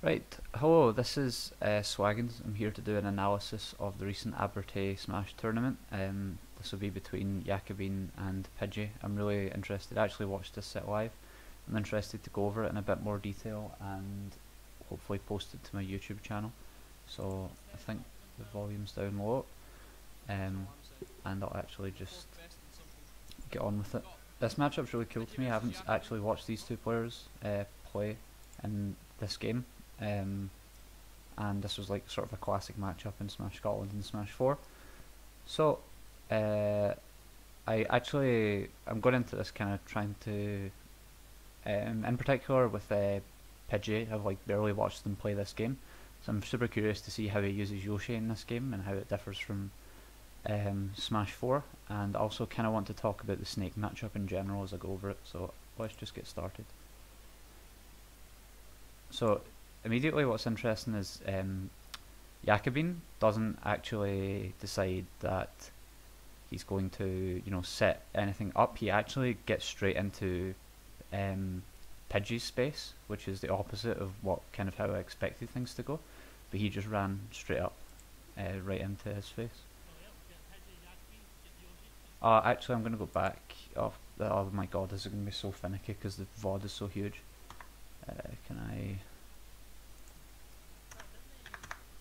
Right, hello, this is Swaggins. I'm here to do an analysis of the recent Abertay Smash tournament. This will be between Yackabean and Pidgey. I'm really interested, I actually watched this set live. I'm interested to go over it in a bit more detail and hopefully post it to my YouTube channel. So I think the volume's down low, and I'll actually just get on with it. This matchup's really cool to me. I haven't actually watched these two players play in this game. And this was like sort of a classic matchup in Smash Scotland and Smash 4. So I'm going into this kind of trying to, in particular with Pidgey, I've like barely watched them play this game, so I'm super curious to see how he uses Yoshi in this game and how it differs from Smash 4, and also kind of want to talk about the Snake matchup in general as I go over it. So let's just get started. So immediately what's interesting is Yackabean doesn't actually decide that he's going to, set anything up. He actually gets straight into Pidgey's space, which is the opposite of how I expected things to go. But he just ran straight up, right into his face. Actually, I'm going to go back. Oh my god, this is going to be so finicky because the VOD is so huge. Can I...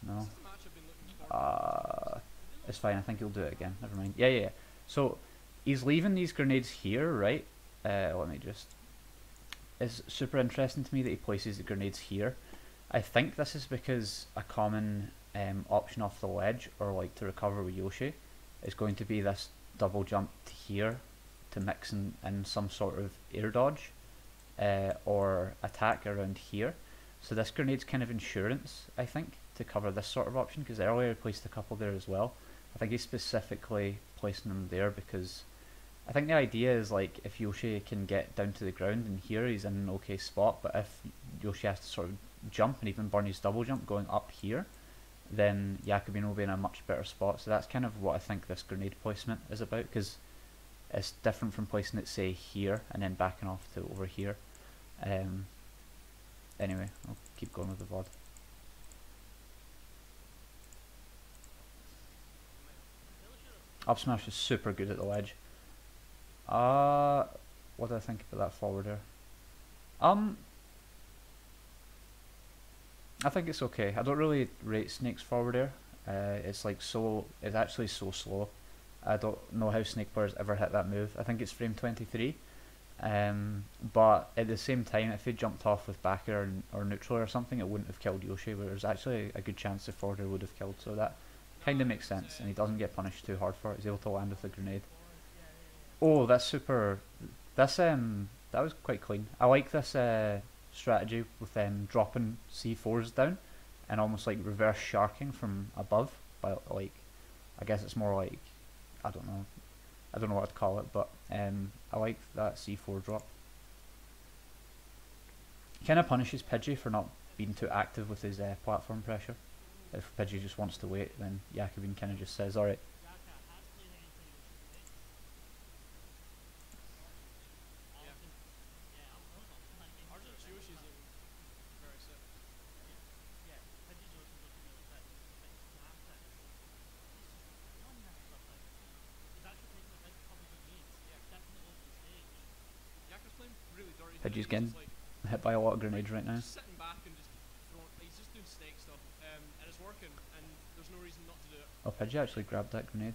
No. It's fine, I think he'll do it again. Never mind. Yeah. So, he's leaving these grenades here, right? Let me just... It's super interesting to me that he places the grenades here. I think this is because a common option off the ledge, or like to recover with Yoshi, is going to be this double jump to here to mix in some sort of air dodge or attack around here. So this grenade's kind of insurance, I think, to cover this sort of option, because earlier he placed a couple there as well. I think he's specifically placing them there because I think the idea is like if Yoshi can get down to the ground and here he's in an okay spot, but if Yoshi has to sort of jump and even burn his double jump going up here, then Yackabean will be in a much better spot. So that's kind of what I think this grenade placement is about, because it's different from placing it say here and then backing off to over here. Anyway, I'll keep going with the VOD. Up smash is super good at the ledge. What do I think about that forward air? I think it's okay. I don't really rate Snake's forward air. It's actually so slow. I don't know how Snake players ever hit that move. I think it's frame 23. But at the same time, if he jumped off with back air or neutral or something, it wouldn't have killed Yoshi, where there's actually a good chance the forward air would have killed, so that kind of makes sense, and he doesn't get punished too hard for it. He's able to land with a grenade. Oh, that's super... that was quite clean. I like this strategy with dropping C4s down and almost like reverse sharking from above, but like, I guess it's more like, I don't know what to call it, but I like that C4 drop. Kind of punishes Pidgey for not being too active with his platform pressure. If Pidgey just wants to wait, then Yackabean kind of just says, alright. Pidgey's getting hit by a lot of grenades right now. Oh, Pidgey actually grabbed that grenade.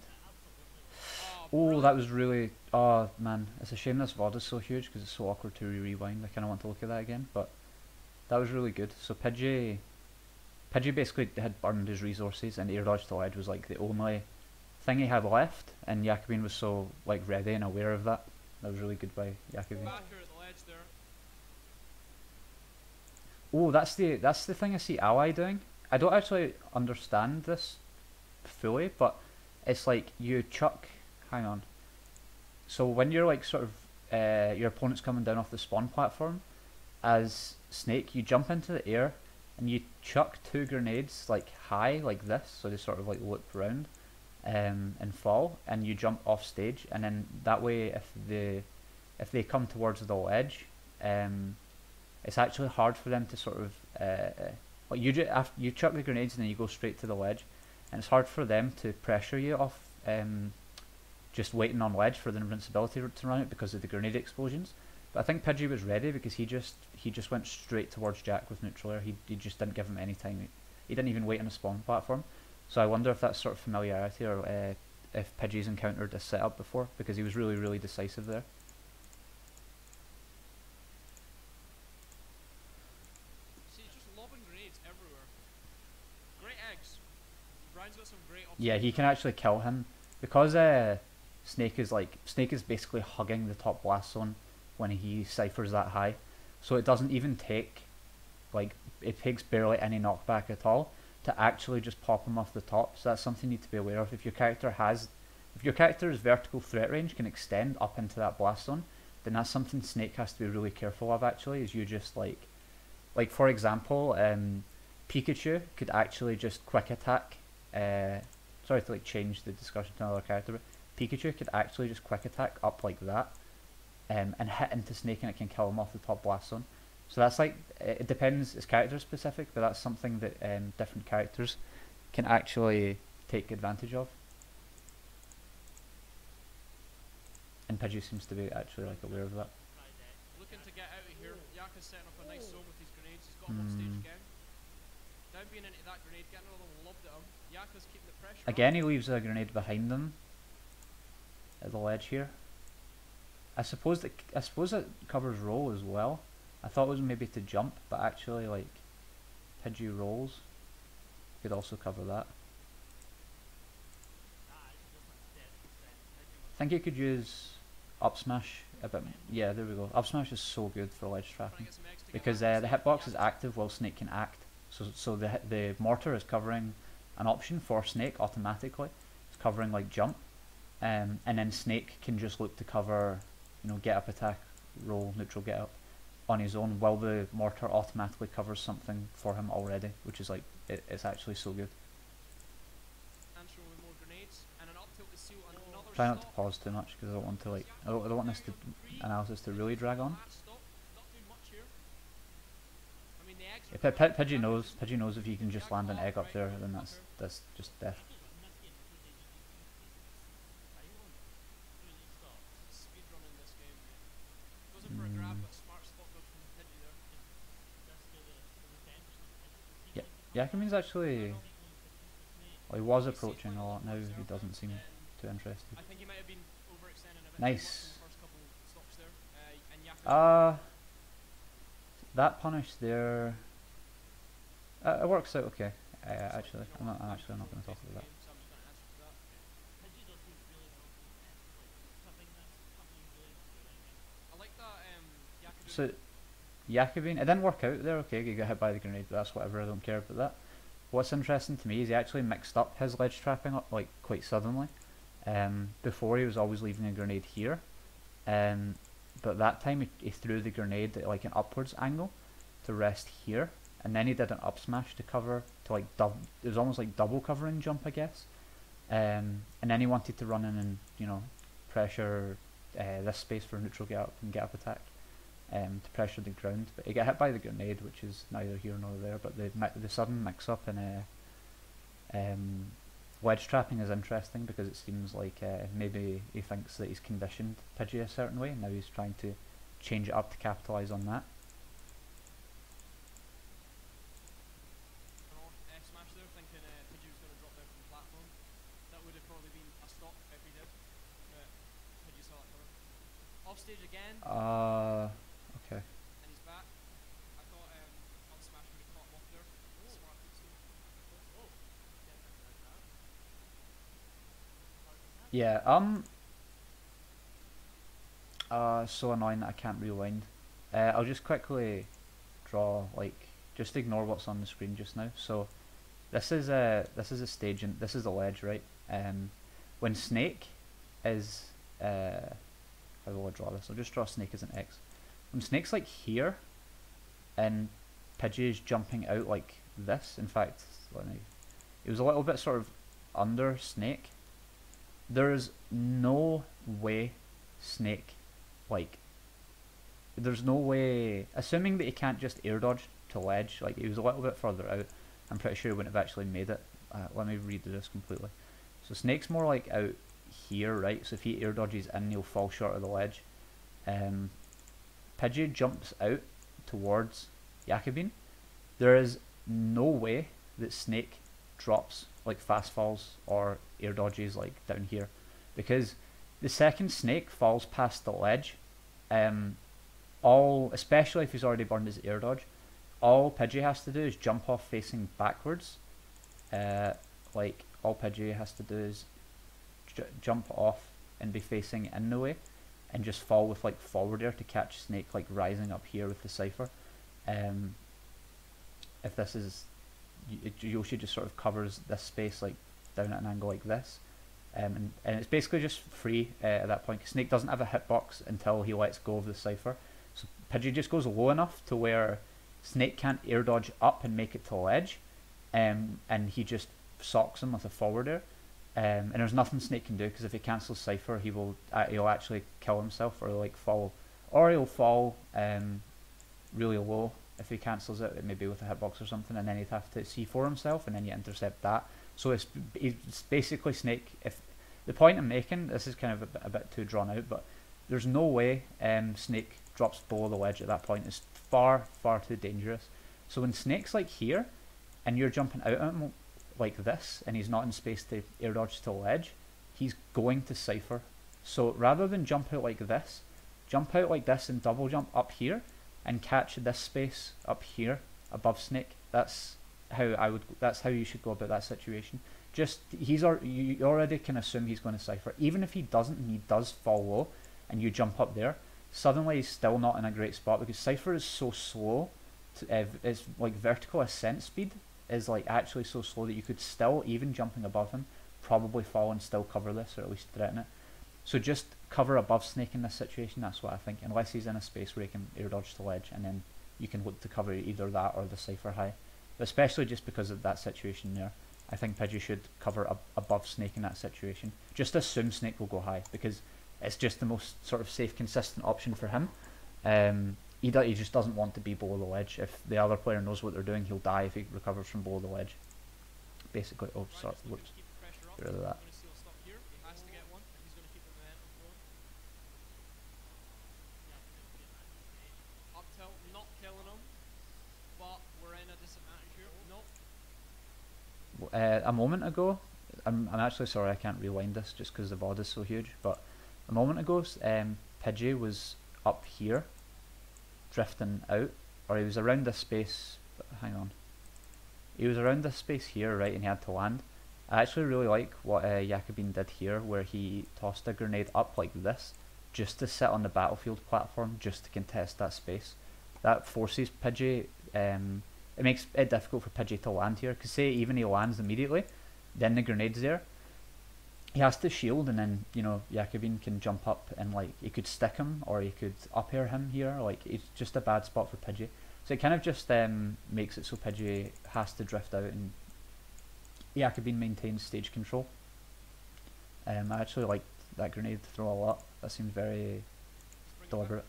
Oh, that was really... Oh, man. It's a shame this VOD is so huge because it's so awkward to rewind. I kind of want to look at that again, but that was really good. So Pidgey basically had burned his resources, and air dodge to ledge was like the only thing he had left, and Yackabean was so like ready and aware of that. That was really good by Yackabean. Oh, that's the thing I see Ally doing. I don't actually understand this fully, but it's like you chuck... Hang on. So when you're like sort of your opponent's coming down off the spawn platform, as Snake, you jump into the air and you chuck two grenades like high like this, so they sort of like loop around and fall, and you jump off stage, and then that way if they come towards the ledge, it's actually hard for them to sort of Like after you chuck the grenades and then you go straight to the ledge, and it's hard for them to pressure you off just waiting on ledge for the invincibility to run out because of the grenade explosions. But I think Pidgey was ready because he just went straight towards Jack with neutral air. He just didn't give him any time. He didn't even wait on a spawn platform. So I wonder if that's sort of familiarity, or if Pidgey's encountered a setup before, because he was really decisive there. See, just lobbing grenades everywhere. Great eggs. Brian's got some great options. Yeah, he can actually kill him because Snake is basically hugging the top blast zone when he ciphers that high, so it doesn't even take, like, it takes barely any knockback at all to actually just pop him off the top. So that's something you need to be aware of. If your character's vertical threat range can extend up into that blast zone, then that's something Snake has to be really careful of. Actually, is you just like for example, Pikachu could actually just quick attack. Sorry to like change the discussion to another character, but Pikachu could actually just quick attack up like that, and hit into Snake, and it can kill him off the top blast zone. So that's like, it depends, it's character specific, but that's something that different characters can actually take advantage of. And Pidgey seems to be actually like aware of that. Looking to get out of here. Yakka's setting up a nice zone with his grenades. He's got him on stage again. Down being into that grenade, getting another one lobbed at him. Yakka's keeping the pressure Again, he leaves a grenade behind them at the ledge here. I suppose it covers roll as well. I thought it was maybe to jump, but actually, like, Pidgey rolls could also cover that. I think you could use up smash a bit. Yeah, there we go. Up smash is so good for ledge trapping because the hitbox is active while Snake can act. So the mortar is covering an option for Snake automatically. It's covering like jump, and then Snake can just look to cover, you know, get up attack, roll, neutral, get up on his own, while the mortar automatically covers something for him already, which is like, it's actually so good. Try not to pause too much because I don't want to like, I don't want this analysis to really drag on. Yeah, Pidgey knows if you can just land an egg up there, then that's just death. Yackabean's actually, well, he was approaching a lot, now he doesn't seem too interested. Nice. That punish there, it works out okay. Actually, I'm not going to talk about that. So Yackabean, it didn't work out there, okay, you got hit by the grenade, but that's whatever, I don't care about that. What's interesting to me is he actually mixed up his ledge trapping up like quite suddenly. Before he was always leaving a grenade here, but that time he threw the grenade at like an upwards angle to rest here, and then he did an up smash to cover, to like it was almost like double covering jump, I guess. And then he wanted to run in and, you know, pressure this space for neutral get up and get up attack. To pressure the ground, but he got hit by the grenade, which is neither here nor there. But the sudden mix up in wedge trapping is interesting because it seems like maybe he thinks that he's conditioned Pidgey a certain way, and now he's trying to change it up to capitalise on that. Smash there, thinking Pidgey was going to drop down from the platform. That would have probably been a stop if he did. Pidgey saw that coming. Off stage again. Okay. And he's back. I thought on smash would have caught him off there. Smart Yeah, so annoying that I can't rewind. I'll just quickly draw, like, just ignore what's on the screen just now. So this is a stage, and this is the ledge, right? When Snake is how will I draw this? I'll just draw Snake as an X. When Snake's like here, and Pidgey is jumping out like this. In fact, it was a little bit sort of under Snake. There is no way Snake, like, there's no way, assuming that he can't just air dodge to ledge, like he was a little bit further out, I'm pretty sure he wouldn't have actually made it. Let me read this completely. So Snake's more like out here, right? So if he air dodges in, he'll fall short of the ledge. Pidgey jumps out towards Yackabean. There is no way that Snake drops like fast falls or air dodges like down here, because the second Snake falls past the ledge, especially if he's already burned his air dodge, all Pidgey has to do is jump off facing backwards. Like all Pidgey has to do is jump off and be facing in the way, and just fall with like forward air to catch Snake like rising up here with the Cypher. If this is, Yoshi just sort of covers this space like down at an angle like this, and it's basically just free at that point, because Snake doesn't have a hitbox until he lets go of the Cypher. So Pidgey just goes low enough to where Snake can't air dodge up and make it to ledge, and he just socks him with a forward air. And there's nothing Snake can do, because if he cancels Cypher, he'll actually kill himself, or like fall, or he'll fall really low if he cancels it, maybe with a hitbox or something, and then he'd have to C4 himself, and then you intercept that. So it's basically Snake. If the point I'm making, this is kind of a bit too drawn out, but there's no way Snake drops below the ledge at that point. It's far too dangerous. So when Snake's like here, and you're jumping out at him like this, and he's not in space to air dodge to ledge, he's going to Cypher. So rather than jump out like this, jump out like this and double jump up here and catch this space up here above Snake. That's how you should go about that situation. Just you already can assume he's going to Cypher. Even if he doesn't and he does fall low and you jump up there, suddenly he's still not in a great spot, because Cypher is so slow. It's like vertical ascent speed is like actually so slow that you could still, even jumping above him, probably fall and still cover this, or at least threaten it. So just cover above Snake in this situation, that's what I think, unless he's in a space where he can air dodge to ledge, and then you can look to cover either that or the Cypher high. But especially just because of that situation there, I think Pidgey should cover above Snake in that situation. Just assume Snake will go high, because it's just the most sort of safe, consistent option for him. He just doesn't want to be below the ledge. If the other player knows what they're doing, he'll die if he recovers from below the ledge. Basically, oh, sorry, whoops, get rid of that. A moment ago, I'm actually sorry I can't rewind this just because the VOD is so huge, but a moment ago, Pidgey was up here, drifting out, or he was around this space, hang on, he was around this space here, right, and he had to land. I actually really like what Yackabean did here, where he tossed a grenade up like this, just to sit on the battlefield platform, just to contest that space. That forces Pidgey, it makes it difficult for Pidgey to land here, because say even he lands immediately, then the grenade's there, he has to shield, and then, you know, Yackabean can jump up and like he could stick him, or he could up air him here. Like, it's just a bad spot for Pidgey. So it kind of just makes it so Pidgey has to drift out, and Yackabean maintains stage control. I actually like that grenade throw a lot. That seems very deliberate.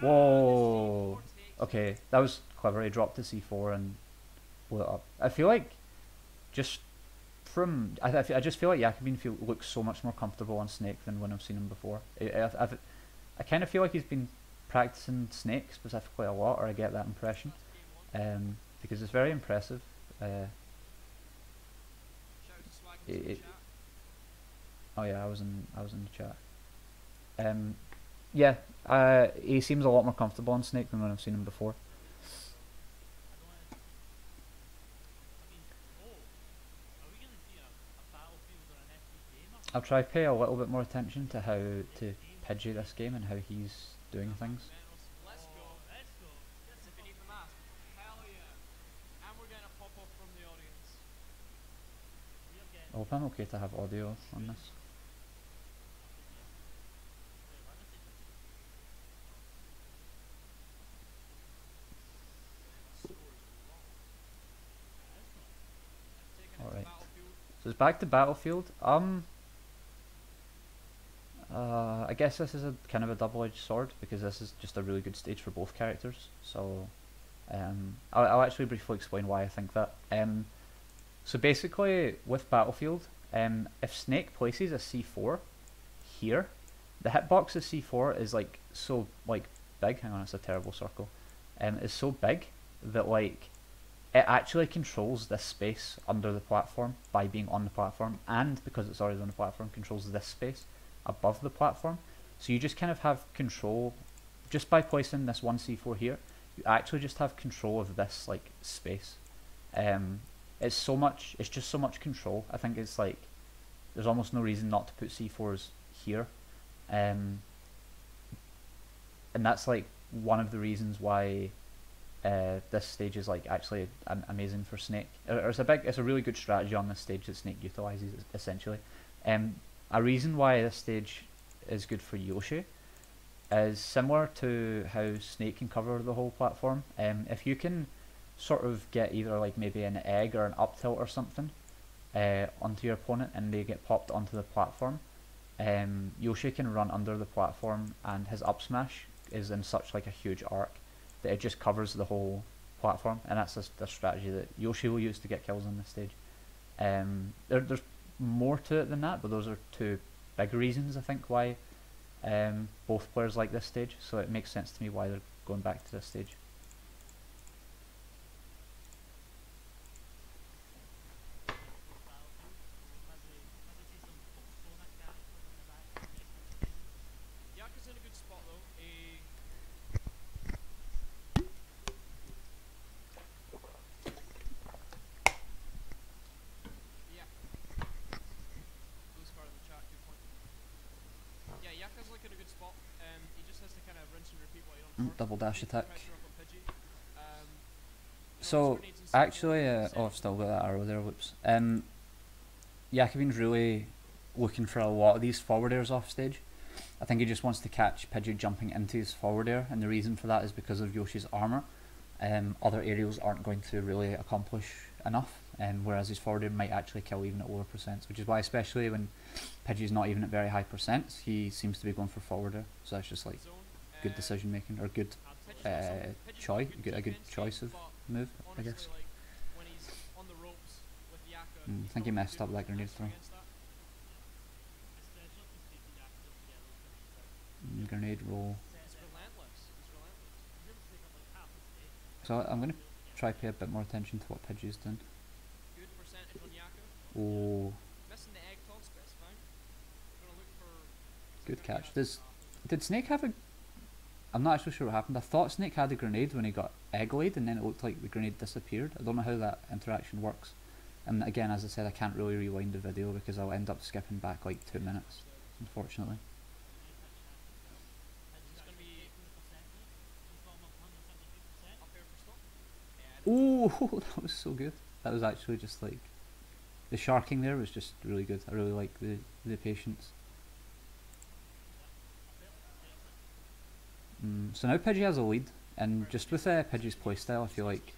Whoa! Okay, that was clever. He dropped the C4 and blew it up. I feel like just from I just feel like Yackabean looks so much more comfortable on Snake than when I've seen him before. I kind of feel like he's been practicing Snake specifically a lot, or I get that impression, because it's very impressive. Oh yeah, I was in the chat. Yeah, he seems a lot more comfortable on Snake than when I've seen him before. I'll try to pay a little bit more attention to how to Pidgey this game and how he's doing things. Let's go. Tiffany the mask. Hell yeah. And we're getting a pop-up from the audience. I hope I'm okay to have audio on this. Alright. So it's back to Battlefield. I guess this is a kind of a double-edged sword because this is just a really good stage for both characters. So, I'll actually briefly explain why I think that. So basically, with Battlefield, if Snake places a C4 here, the hitbox of C4 is like so like big. Hang on, it's a terrible circle. Is so big that like it actually controls this space under the platform by being on the platform, and because it's already on the platform, controls this space above the platform. So you just kind of have control just by placing this one C4 here. You actually just have control of this like space. It's so much. It's just so much control. I think it's like there's almost no reason not to put C4s here, and that's like one of the reasons why this stage is like actually amazing for Snake. It's a really good strategy on this stage that Snake utilizes essentially. A reason why this stage is good for Yoshi is similar to how Snake can cover the whole platform. If you can sort of get either like maybe an egg or an up tilt or something onto your opponent and they get popped onto the platform, Yoshi can run under the platform and his up smash is in such like a huge arc that it just covers the whole platform, and that's the strategy that Yoshi will use to get kills on this stage. There's more to it than that, but those are two big reasons I think why both players like this stage, so it makes sense to me why they're going back to this stage. Yakka's in a good spot though. Yeah. Blue scar in the chat, good point. Yeah, Yakka's like in a good spot. He just has to kind of rinse and repeat what he done before. Double dash attack. Pressure up on Pidgey. So actually, oh, I've still got that arrow there. Whoops. Yackabean's really looking for a lot of these forward airs off stage. I think he just wants to catch Pidgey jumping into his forward air, and the reason for that is because of Yoshi's armor. Other aerials aren't going to really accomplish enough, whereas his forward air might actually kill even at lower percents, which is why, especially when Pidgey's not even at very high percents, he seems to be going for forward air. So that's just like good decision making, or good choice, a good choice of move, I guess. I think he messed up that grenade throw. Grenade roll. So I'm gonna try pay a bit more attention to what Pidgey's doing. Oh. Good catch. Did Snake have a... I'm not actually sure what happened. I thought Snake had a grenade when he got egg laid, and then it looked like the grenade disappeared. I don't know how that interaction works. And again, as I said, I can't really rewind the video because I'll end up skipping back like 2 minutes, unfortunately. Oh, that was so good. That was actually just like... The sharking there was just really good. I really like the patience. So now Pidgey has a lead, and just with Pidgey's playstyle, I feel like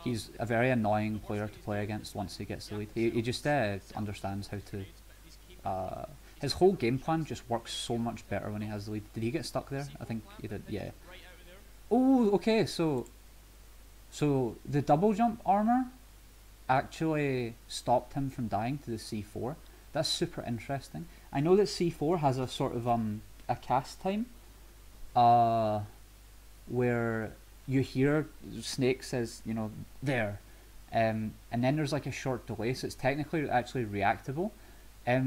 he's a very annoying player to play against once he gets the lead. He just understands how to... his whole game plan just works so much better when he has the lead. Did he get stuck there? I think he did, yeah. Oh, okay, so the double jump armor actually stopped him from dying to the C4. That's super interesting. I know that C4 has a sort of a cast time where you hear Snake says, you know, there, and then there's like a short delay, so it's technically actually reactable.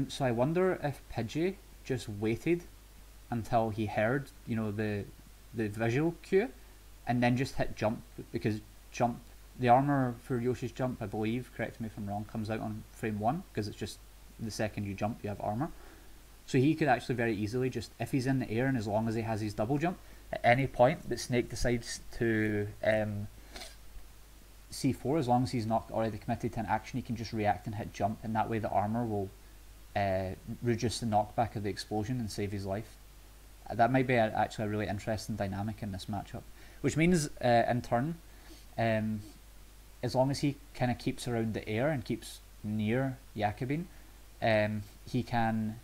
So I wonder if Pidgey just waited until he heard, you know, the visual cue, and then just hit jump, because jump, the armor for Yoshi's jump, I believe, correct me if I'm wrong, comes out on frame 1, because it's just the second you jump you have armor. So he could actually very easily just, if he's in the air and as long as he has his double jump, at any point that Snake decides to C4, as long as he's not already committed to an action, he can just react and hit jump, and that way the armor will reduce the knockback of the explosion and save his life. That might be actually a really interesting dynamic in this matchup, which means in turn, as long as he kind of keeps around the air and keeps near Yackabean, he can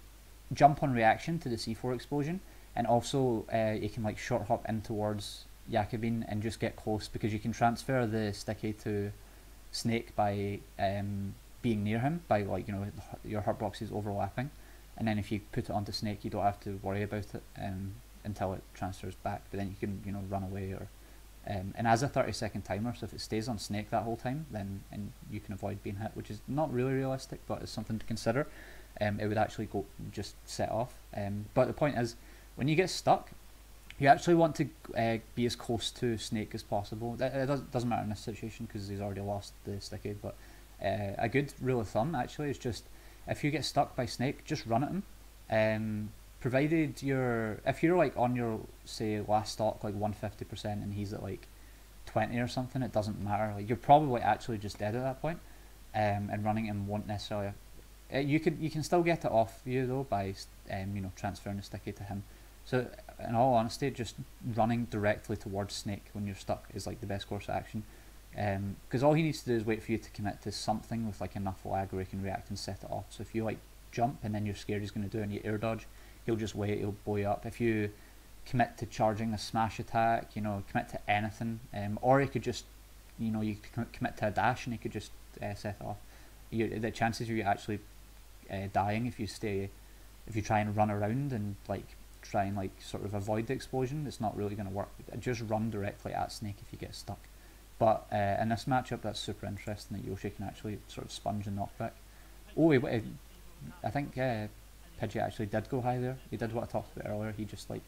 jump on reaction to the C4 explosion, and also you can like short hop in towards Yackabean and just get close, because you can transfer the sticky to Snake by being near him, by like, you know, your hurt boxes overlapping, and then if you put it onto Snake you don't have to worry about it until it transfers back, but then you can, you know, run away, or and as a 30-second timer, so if it stays on Snake that whole time, then and you can avoid being hit, which is not really realistic, but it's something to consider. It would actually go just set off. But the point is, when you get stuck, you actually want to be as close to Snake as possible. It doesn't matter in this situation because he's already lost the sticky, but a good rule of thumb actually is just, if you get stuck by Snake, just run at him. Provided if you're like on your, say, last stock like 150% and he's at like 20 or something, it doesn't matter. Like, you're probably actually just dead at that point, and running him won't necessarily. You can still get it off you though by you know, transferring the sticky to him. So in all honesty, just running directly towards Snake when you're stuck is like the best course of action, because all he needs to do is wait for you to commit to something with like enough lag where he can react and set it off. So if you like jump and then you're scared he's going to do any air dodge, he'll just wait, he'll blow you up. If you commit to charging a smash attack, you know, commit to anything, or he could just, you know, you could commit to a dash and he could just set it off. The chances of you actually dying if you try and run around and like try and like sort of avoid the explosion, it's not really going to work. Just run directly at Snake if you get stuck. But in this matchup, that's super interesting that Yoshi can actually sort of sponge and knockback. Oh, I think Pidgey actually did go high there. He did what I talked about earlier. He just like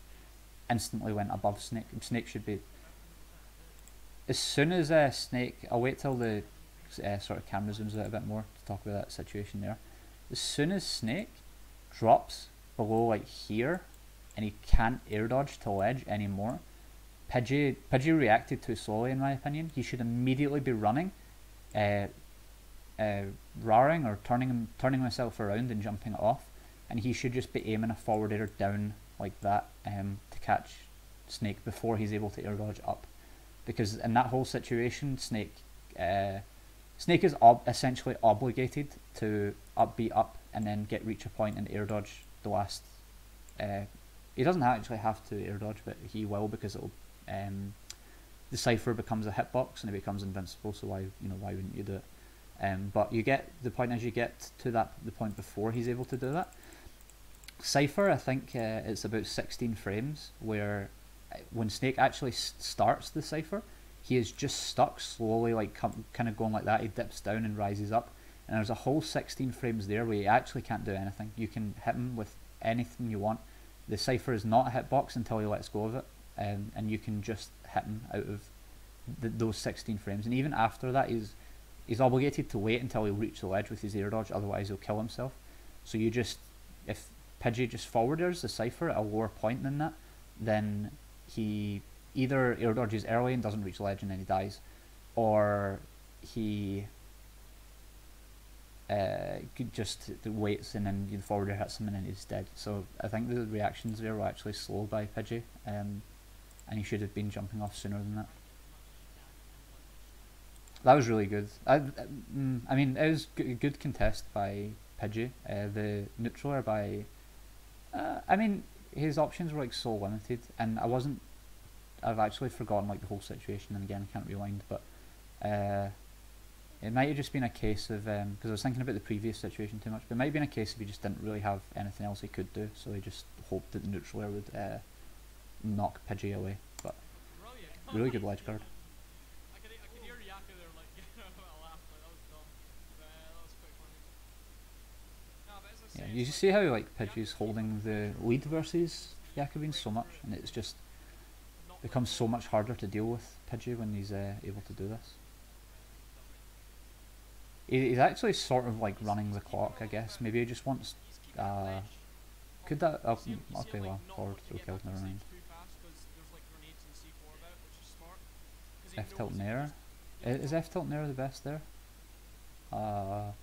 instantly went above Snake. Snake should be, as soon as Snake, I'll wait till the sort of camera zooms out a bit more to talk about that situation there. As soon as Snake drops below like here and he can't air dodge to ledge anymore, Pidgey reacted too slowly in my opinion. He should immediately be running, raring or turning himself around and jumping off, and he should just be aiming a forward air down like that to catch Snake before he's able to air dodge up, because in that whole situation Snake is essentially obligated to be up and then get reach a point and air dodge the last. He doesn't actually have to air dodge, but he will, because it'll the cipher becomes a hitbox and it becomes invincible. So why wouldn't you do it? But you get the point, as you get to the point before he's able to do that. Cipher, I think it's about 16 frames where when Snake actually starts the cipher, he is just stuck slowly, like kind of going like that. He dips down and rises up, and there's a whole 16 frames there where he actually can't do anything. You can hit him with anything you want. The cipher is not a hitbox until he lets go of it, and you can just hit him out of those 16 frames. And even after that, he's obligated to wait until he reaches the ledge with his air dodge, otherwise he'll kill himself. So if Pidgey just forward airs the cipher at a lower point than that, then he either air dodges early and doesn't reach the ledge and then he dies, or he just waits and then the forward air hits him and then he's dead. So I think the reactions there were actually slow by Pidgey, and he should have been jumping off sooner than that. That was really good. I mean, it was a good contest by Pidgey. The neutral air by, I mean, his options were like so limited, and I've actually forgotten like the whole situation, and again I can't rewind, but it might have just been a case of, because I was thinking about the previous situation too much, but it might have been a case of he just didn't really have anything else he could do, so he just hoped that the neutral air would knock Pidgey away. But really good ledge guard. I could hear Yakka there like getting a laugh, like that was dumb. That was quite funny. No, but as I say, Yeah, you see how like Pidgey's holding the lead versus Yackabean so much, and it's just becomes so much harder to deal with Pidgey when he's able to do this. He's actually sort of like running the clock, I guess. Maybe he just wants. Could that? Okay, well, forward throw killed. Never mind. F tilt nair. Is F tilt nair the best there? I'm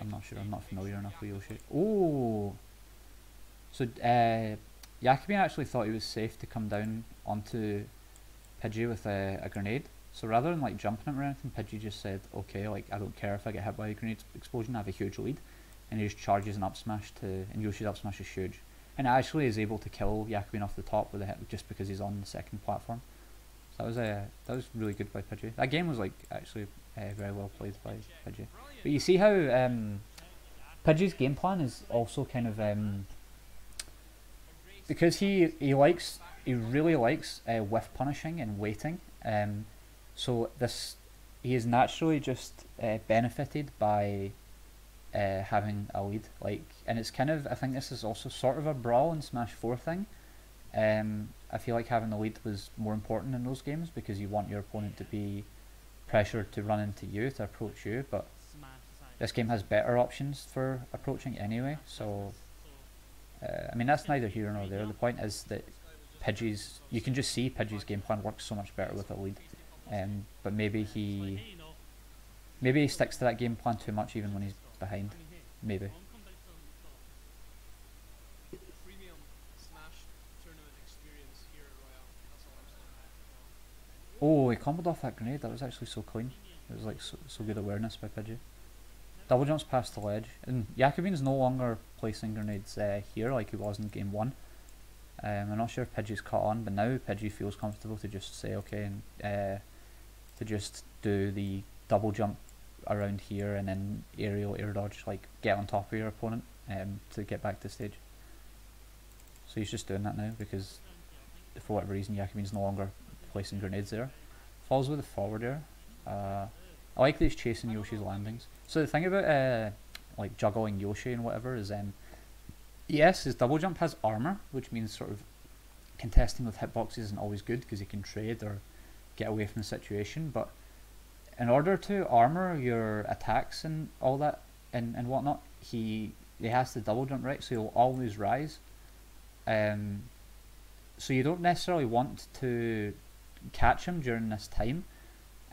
not sure. I'm not familiar enough with Yoshi. Oh. So Yackabean actually thought he was safe to come down onto Pidgey with a grenade, So rather than like jumping him or anything, Pidgey just said, okay, like I don't care if I get hit by a grenade explosion, I have a huge lead. And he just charges an up smash and Yoshi's up smash is huge. And it actually is able to kill Yackabean off the top with a hit just because he's on the second platform. So that was really good by Pidgey. That game was like actually very well played by Pidgey. But you see how Pidgey's game plan is also kind of because he really likes whiff punishing and waiting. So he is naturally just benefited by having a lead, and it's kind of, I think this is also sort of a Brawl and Smash 4 thing. I feel like having the lead was more important in those games because you want your opponent to be pressured to run into you, to approach you, but this game has better options for approaching anyway, so I mean that's neither here nor there. The point is that you can just see Pidgey's game plan works so much better with a lead, but maybe he sticks to that game plan too much even when he's behind, maybe. Oh, he comboed off that grenade. That was actually so clean. It was like so good awareness by Pidgey. Double jumps past the ledge, and Yackabean's no longer placing grenades here like he was in game 1. I'm not sure if Pidgey's caught on, but now Pidgey feels comfortable to just say okay and to just do the double jump around here and then aerial air dodge, like get on top of your opponent to get back to stage. So he's just doing that now because for whatever reason Yackabean's no longer placing grenades there. Falls with a forward air. I like that he's chasing Yoshi's landings. So the thing about like juggling Yoshi and whatever is yes, his double jump has armor, which means sort of contesting with hitboxes isn't always good because he can trade or get away from the situation, but in order to armor your attacks and all that and whatnot, he has to double jump, right? So he'll always rise. So you don't necessarily want to catch him during this time.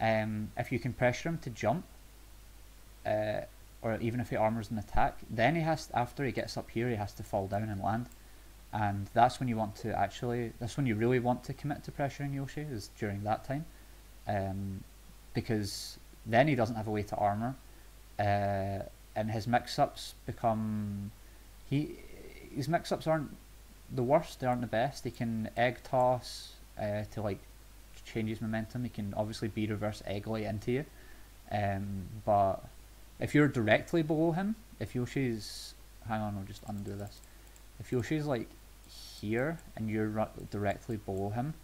If you can pressure him to jump, or even if he armors an attack, then he has after he gets up here, he has to fall down and land, and that's when you want to that's when you really want to commit to pressuring Yoshi, is during that time, because then he doesn't have a way to armor, and his mix-ups become his mix-ups aren't the worst, they aren't the best. He can egg toss to like change his momentum. He can obviously be reverse eggly into you, but if you're directly below him, if Yoshi's, hang on, I'll just undo this. If Yoshi's like here and you're directly below him,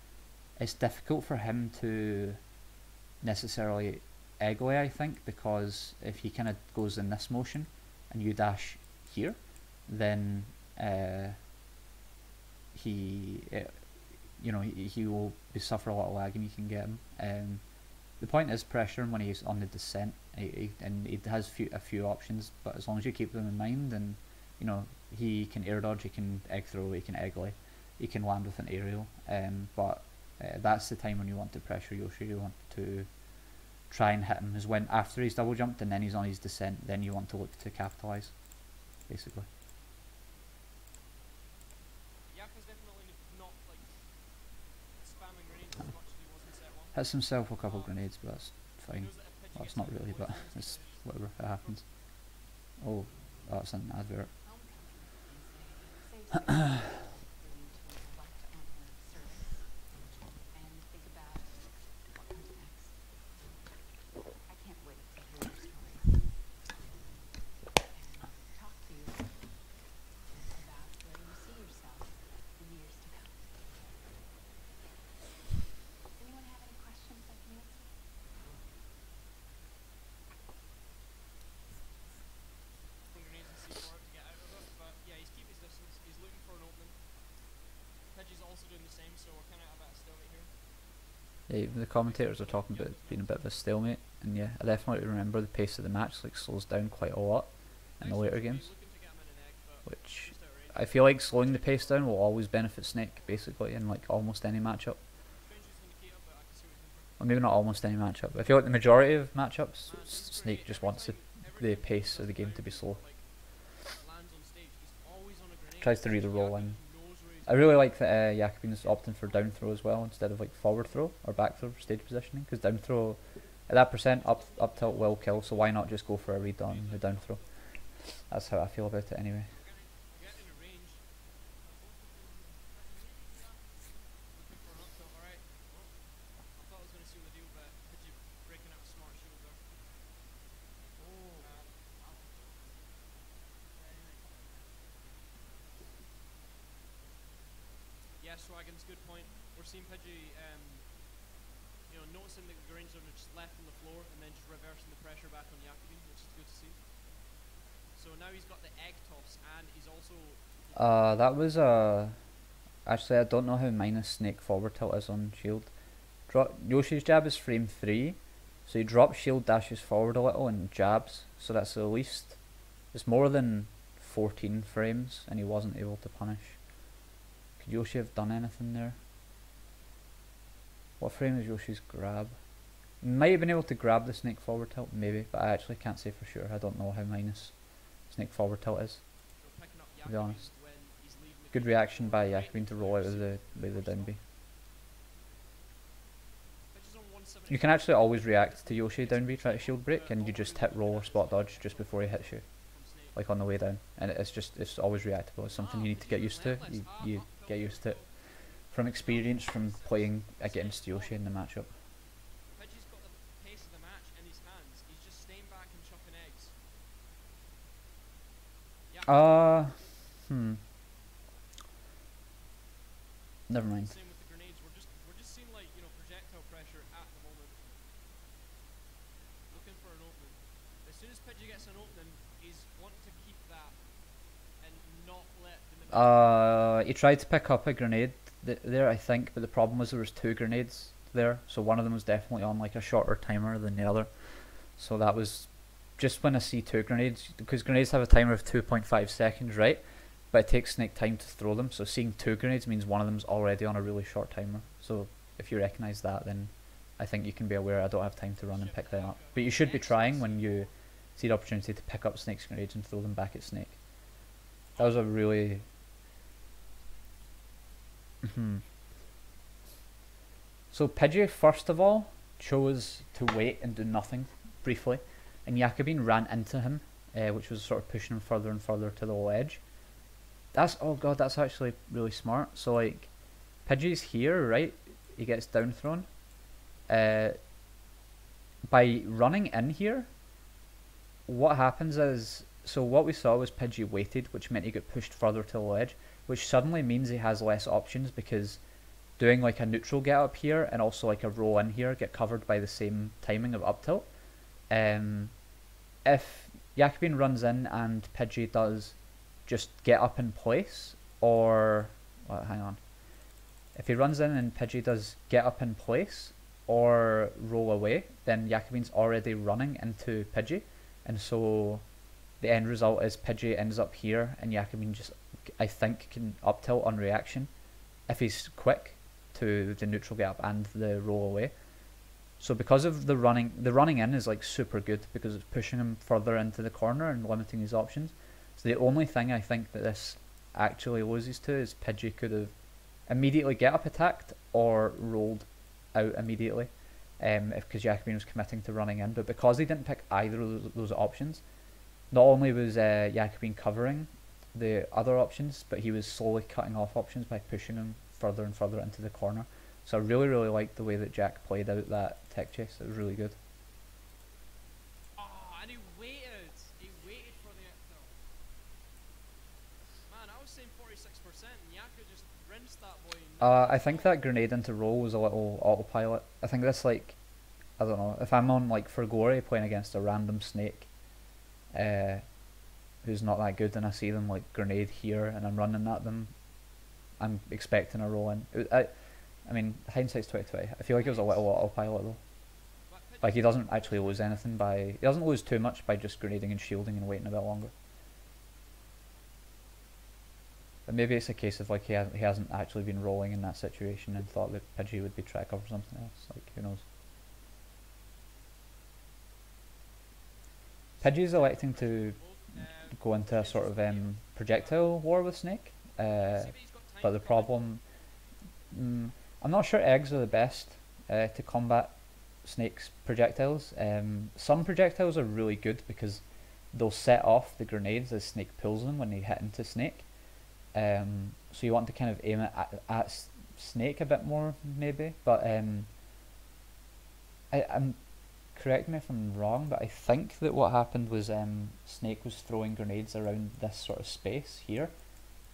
it's difficult for him to necessarily eggly, I think, because if he kind of goes in this motion and you dash here, then he will suffer a lot of lag and you can get him. The point is pressure him when he's on the descent, and he has a few options, but as long as you keep them in mind, and he can air dodge, he can egg throw, he can eggly, he can land with an aerial, but that's the time when you want to pressure Yoshi. You want to try and hit him, is when after he's double jumped and then he's on his descent, then you want to look to capitalise, basically. Hits himself with a couple of grenades, but that's fine. Well, it's not really, but it's whatever, it happens. Oh, that's an advert. Yeah, the commentators are talking about it being a bit of a stalemate, and yeah, I definitely remember the pace of the match slows down quite a lot in the later games, which I feel like slowing the pace down will always benefit Snake, basically, in like almost any matchup. Or maybe not almost any matchup. I feel like the majority of matchups, Snake just wants the pace of the game to be slow. Tries to read a roll in. I really like that Yackabean is opting for down throw as well instead of like forward throw or back throw for stage positioning, because down throw at that percent up tilt will kill, so why not just go for a read on the down throw? That's how I feel about it anyway. We're getting into range. Looking for an up tilt, alright. Well, I thought I was going to seal the deal, but Pidgey breaking out a smart shield there. Yeah, Swaggin's good point. We're seeing Pidgey, noticing that the Grange are just left on the floor and then just reversing the pressure back on Yackabean, which is good to see. So now he's got the egg toss and he's also... That was actually I don't know how minus snake forward tilt is on shield. Yoshi's jab is frame 3, so he drops shield, dashes forward a little and jabs, so that's at least, it's more than 14 frames and he wasn't able to punish. Could Yoshi have done anything there? What frame is Yoshi's grab? Might have been able to grab the snake forward tilt, maybe, but I actually can't say for sure. I don't know how minus snake forward tilt is, to be honest. Good reaction by Yackabean to roll out of the down B. You can actually always react to Yoshi down B, try to shield break, and you just hit roll or spot dodge just before he hits you, like on the way down. And it's always reactable. It's something you need to get used to. You get used to it from experience from playing against Yoshi in the matchup. Pidgey's got the pace of the match in his hands. He's just staying back and chucking eggs. Never mind. Same with the grenades. We're just seeing like projectile pressure at the moment. Looking for an opening. As soon as Pidgey gets an opening, he's wanting to keep that and not let the... He tried to pick up a grenade there, I think, but the problem was there was 2 grenades there, so one of them was definitely on like a shorter timer than the other. So that was just when I see 2 grenades, because grenades have a timer of 2.5 seconds, right? But it takes Snake time to throw them, so seeing 2 grenades means one of them's already on a really short timer. So if you recognise that, then I think you can be aware I don't have time to run and pick them up. But you should be trying when you see the opportunity to pick up Snake's grenades and throw them back at Snake. That was a really... So Pidgey first of all chose to wait and do nothing briefly, and Yackabean ran into him, which was sort of pushing him further and further to the ledge. Oh god, that's actually really smart. So like, Pidgey's here, right? He gets down thrown. By running in here, what happens is, so what we saw was Pidgey waited, which meant he got pushed further to the ledge, which suddenly means he has less options, because doing like a neutral get up here and also like a roll in here get covered by the same timing of up tilt. If Yackabean runs in and Pidgey does just get up in place, or hang on, if he runs in and Pidgey does get up in place or roll away, then Yackabean's already running into Pidgey, and so the end result is Pidgey ends up here and Yackabean just, I think, can up tilt on reaction if he's quick to the neutral get up and the roll away. So because of the running in is like super good because it's pushing him further into the corner and limiting his options. So the only thing I think that this actually loses to is Pidgey could have immediately get up attacked or rolled out immediately, because Yackabean was committing to running in. But because he didn't pick either of those options, not only was Yackabean covering the other options, but he was slowly cutting off options by pushing him further and further into the corner. So I really, really liked the way that Jack played out that tech chase. It was really good. Oh, and he waited. He waited for the tilt. Man, I was saying 46%, and Yakka just rinsed that boy. I think that grenade into roll was a little autopilot. I think that's like, I don't know, if I'm on like Fergori playing against a random Snake, who's not that good, and I see them like grenade here and I'm running at them, I'm expecting a roll in. I mean, hindsight's 2020. I feel like it was a little autopilot though. Like he doesn't actually lose anything he doesn't lose too much by just grenading and shielding and waiting a bit longer. But maybe it's a case of like he hasn't actually been rolling in that situation and thought that Pidgey would be trying to cover something else. Like, who knows? Pidgey's electing to go into a sort of projectile war with Snake. but the problem, I'm not sure eggs are the best to combat Snake's projectiles. Some projectiles are really good because they'll set off the grenades as Snake pulls them when they hit into Snake. So you want to kind of aim it at Snake a bit more, maybe. But I'm correct me if I'm wrong, but I think that what happened was Snake was throwing grenades around this sort of space here,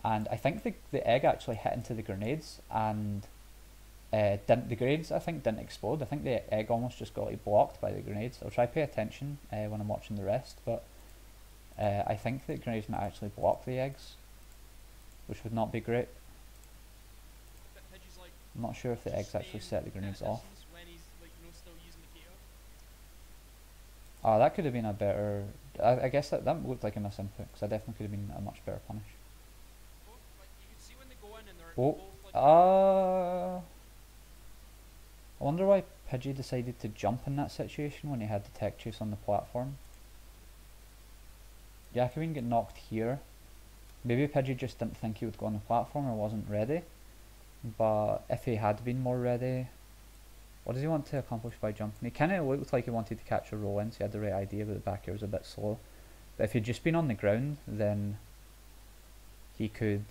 and I think the egg actually hit into the grenades, and the grenades I think didn't explode. I think the egg almost just got like blocked by the grenades. I'll try to pay attention when I'm watching the rest, but I think the grenades might actually block the eggs, which would not be great. I'm not sure if the eggs actually set the grenades off. Oh, that could have been a better... I guess that looked like a misinput, because that definitely could have been a much better punish. Oh, I wonder why Pidgey decided to jump in that situation when he had the tech chase on the platform. Yackabean get knocked here. Maybe Pidgey just didn't think he would go on the platform or wasn't ready. But if he had been more ready, what does he want to accomplish by jumping? He kind of looked like he wanted to catch a roll in, so he had the right idea, but the back air was a bit slow. But if he'd just been on the ground, then he could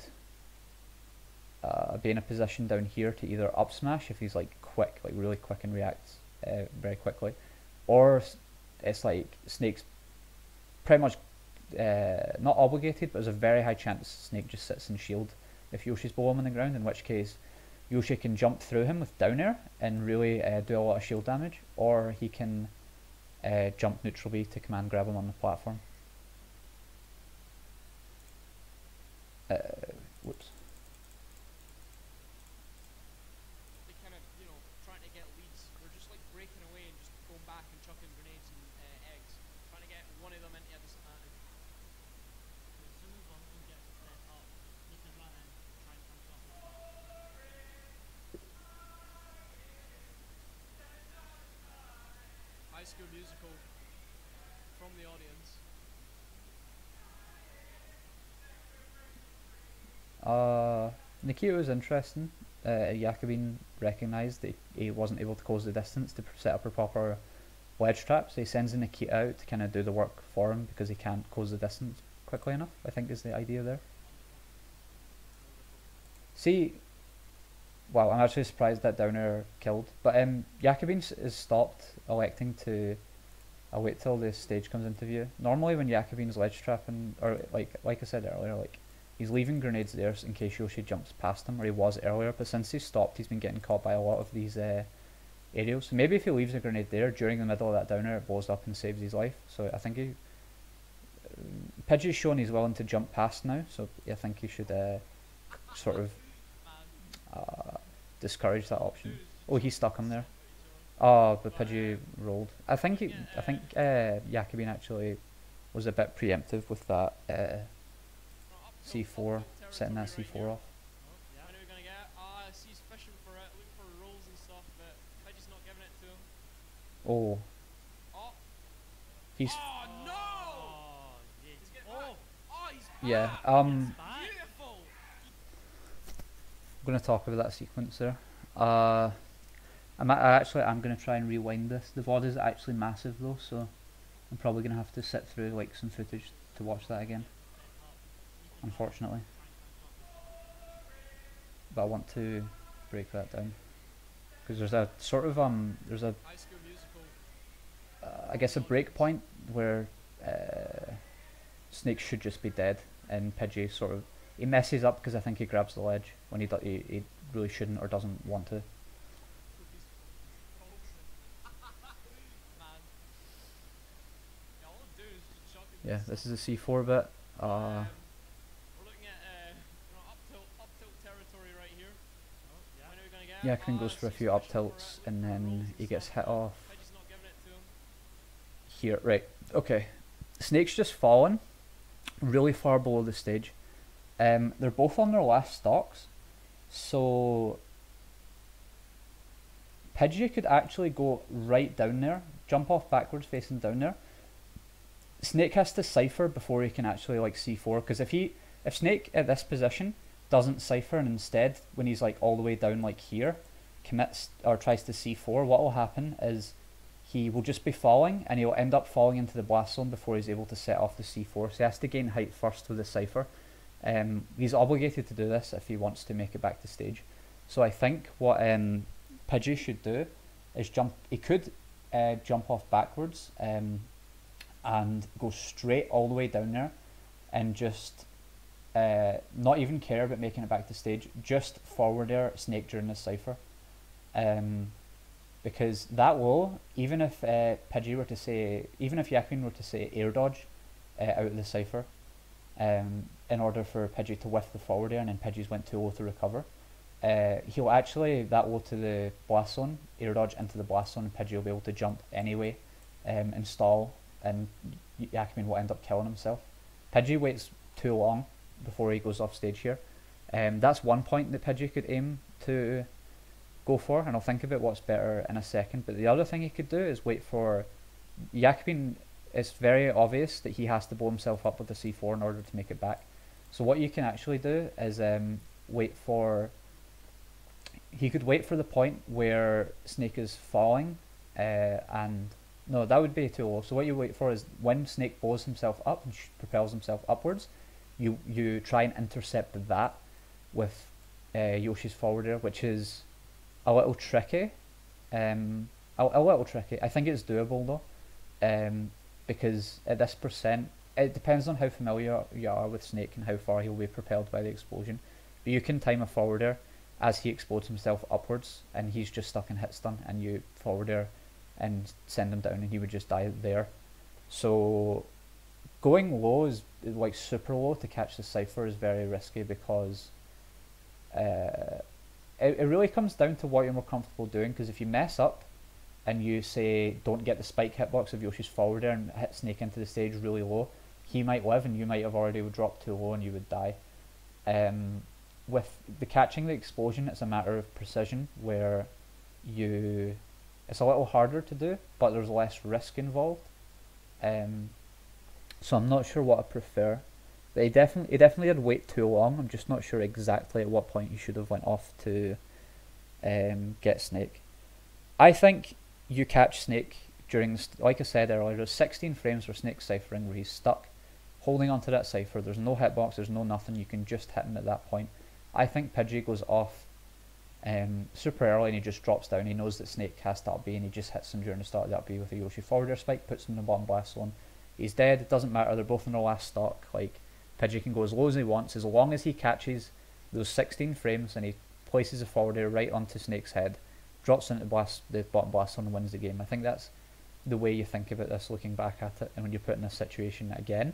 be in a position down here to either up smash if he's like quick, like really quick and reacts very quickly, or it's like Snake's pretty much not obligated, but there's a very high chance Snake just sits in shield if Yoshi's below him on the ground, in which case Yoshi can jump through him with down air and really do a lot of shield damage, or he can jump neutral B to command grab him on the platform. Whoops. They kind of, you know, trying to get leads. They're just like breaking away and just going back and chucking grenades and eggs, trying to get one of them into a disadvantage. As soon as one of them gets set up, he can run in, try and punch up as well. High School Musical from the audience. Nikita was interesting. Yackabean recognised that he wasn't able to close the distance to set up a proper ledge trap, so he sends in Nikita out to kind of do the work for him because he can't close the distance quickly enough, I think is the idea there. See, wow, I'm actually surprised that down air killed, but Yackabean is stopped electing to wait till the stage comes into view. Normally when Yackabean's ledge trapping, or like I said earlier, like he's leaving grenades there in case Yoshi jumps past him, or he was earlier, but since he's stopped he's been getting caught by a lot of these aerials. So maybe if he leaves a grenade there during the middle of that down air, it blows up and saves his life. So I think Pidgey's shown he's willing to jump past now, so I think he should sort of discourage that option. Oh, he stuck him there. Oh, but Pidgey rolled. I think Yackabean actually was a bit preemptive with that C4, setting that C4 off. I know we're gonna get. He's fishing for it, looking for rolls and stuff, but Pidgey's not giving it to him. Oh. Oh. He's. Oh no! He's getting back. Oh, he's back. Yeah. Beautiful. I'm gonna talk about that sequence there. I'm gonna try and rewind this. The VOD is actually massive though, so I'm probably gonna have to sit through like some footage to watch that again, unfortunately. But I want to break that down because there's a sort of I guess a break point where Snake should just be dead, and Pidgey sort of he messes up because I think he grabs the ledge when he really shouldn't or doesn't want to. Yeah, this is a C4 bit. We're looking at up tilt territory right here. Yeah, Yackabean goes for a few up tilts and then he gets hit off. Not giving it to him. Here, right. Okay. Snake's just fallen really far below the stage. They're both on their last stocks, so Pidgey could actually go right down there, jump off backwards facing down there. Snake has to cipher before he can actually like C4, because if Snake at this position doesn't cipher, and instead, when he's like all the way down like here, commits or tries to c4, what will happen is he will just be falling, and he'll end up falling into the blast zone before he's able to set off the c4. So he has to gain height first with the cipher. He's obligated to do this if he wants to make it back to stage. So I think what Pidgey should do is jump. He could jump off backwards and go straight all the way down there, and just not even care about making it back to stage. Just forward air Snake during the cipher, because that will, even if Pidgey were to say, even if Yackabean were to say air dodge out of the cipher, in order for Pidgey to whiff the forward air, and then Pidgey's went too low to recover, he'll actually that low to the blast zone, air dodge into the blast zone, and Pidgey will be able to jump anyway, install, and Yackabean will end up killing himself. Pidgey waits too long before he goes off stage here. That's one point that Pidgey could aim to go for, and I'll think about what's better in a second. But the other thing he could do is wait for Yackabean. It's very obvious that he has to blow himself up with the c4 in order to make it back. So what you can actually do is wait for. He could wait for the point where Snake is falling, and no, that would be too low. So what you wait for is when Snake blows himself up and propels himself upwards, you try and intercept that with Yoshi's forward air, which is a little tricky. A little tricky. I think it's doable though, because at this percent, it depends on how familiar you are with Snake and how far he'll be propelled by the explosion. But you can time a forward air as he explodes himself upwards, and he's just stuck in hit stun, and you forward air and send him down, and he would just die there. So going low is like super low to catch the cipher is very risky, because it really comes down to what you're more comfortable doing. Because if you mess up and you say don't get the spike hitbox of Yoshi's forward air and hit Snake into the stage really low, he might live and you might have already dropped too low and you would die. With the catching the explosion, it's a matter of precision, where it's a little harder to do, but there's less risk involved. So I'm not sure what I prefer. But he definitely did wait too long. I'm just not sure exactly at what point he should have went off to get Snake. I think you catch Snake during, like I said earlier, there's 16 frames for Snake ciphering where he's stuck, holding onto that cipher. There's no hitbox, there's no nothing. You can just hit him at that point. I think Pidgey goes off super early and he just drops down. He knows that Snake has to up B and he just hits him during the start of the up B with a Yoshi forward air spike, puts him in the bottom blast zone. He's dead. It doesn't matter. They're both in their last stock. Like, Pidgey can go as low as he wants as long as he catches those 16 frames and he places a forward air right onto Snake's head, drops into the bottom blast zone and wins the game. I think that's the way you think about this looking back at it. And when you're put in this situation again,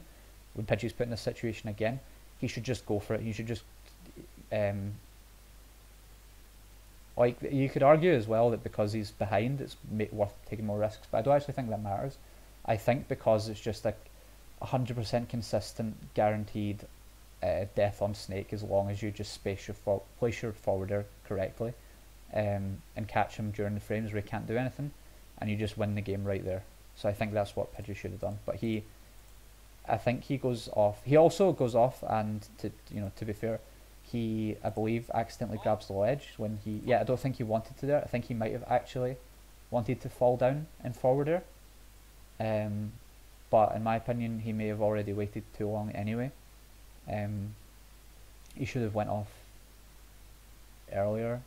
when Pidgey's put in this situation again, he should just go for it. He should just like, you could argue as well that because he's behind it's worth taking more risks, but I don't actually think that matters. I think because it's just like 100% consistent guaranteed death on Snake, as long as you just place your forward air correctly and catch him during the frames where he can't do anything, and you just win the game right there. So I think that's what Pidgey should have done. But I think he goes off. He also goes off, and to be fair, he, I believe, accidentally grabs the ledge when he. I don't think he wanted to do it. I think he might have actually wanted to fall down in forward air. But in my opinion, he may have already waited too long anyway. He should have went off earlier.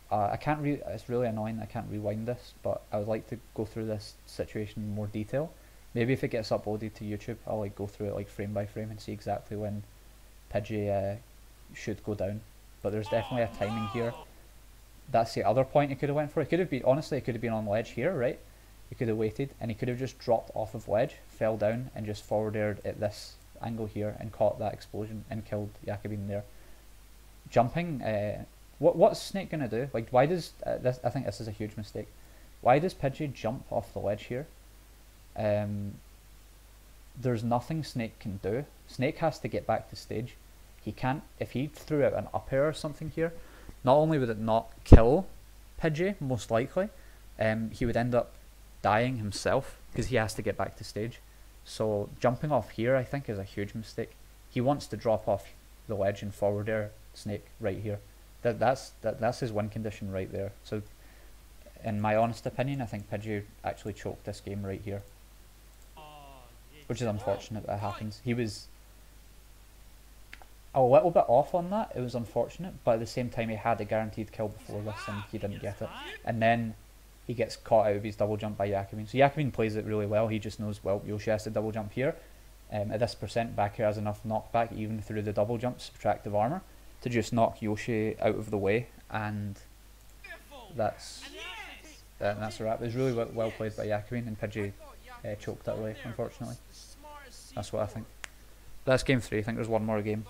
I can't it's really annoying I can't rewind this, but I would like to go through this situation in more detail. Maybe if it gets uploaded to YouTube, I'll like go through it like frame by frame and see exactly when Pidgey should go down. But there's definitely a timing here. That's the other point he could have went for. It could have been, honestly, it could have been on ledge here, right? He could have waited, and he could have just dropped off of ledge, fell down, and just forward aired at this angle here and caught that explosion and killed Yackabean there. Jumping, what's Snake gonna do? Like, why does this? I think this is a huge mistake. Why does Pidgey jump off the ledge here? There's nothing Snake can do. Snake has to get back to stage. He can't. If he threw out an up air or something here, not only would it not kill Pidgey, most likely, he would end up dying himself because he has to get back to stage. So jumping off here, I think, is a huge mistake. He wants to drop off the ledge and forward air Snake right here. That's his win condition right there. So, in my honest opinion, I think Pidgey actually choked this game right here, which is unfortunate that happens. He was a little bit off on that. It was unfortunate, but at the same time, he had a guaranteed kill before this, and he didn't get it. And then he gets caught out of his double jump by Yackabean. So Yackabean plays it really well. He just knows, well, Yoshi has to double jump here. At this percent, back here has enough knockback, even through the double jump, subtractive armor, to just knock Yoshi out of the way, and that's a wrap. It was really well played by Yackabean, and Pidgey choked that away, unfortunately. That's what I think. That's game 3. I think there's one more game.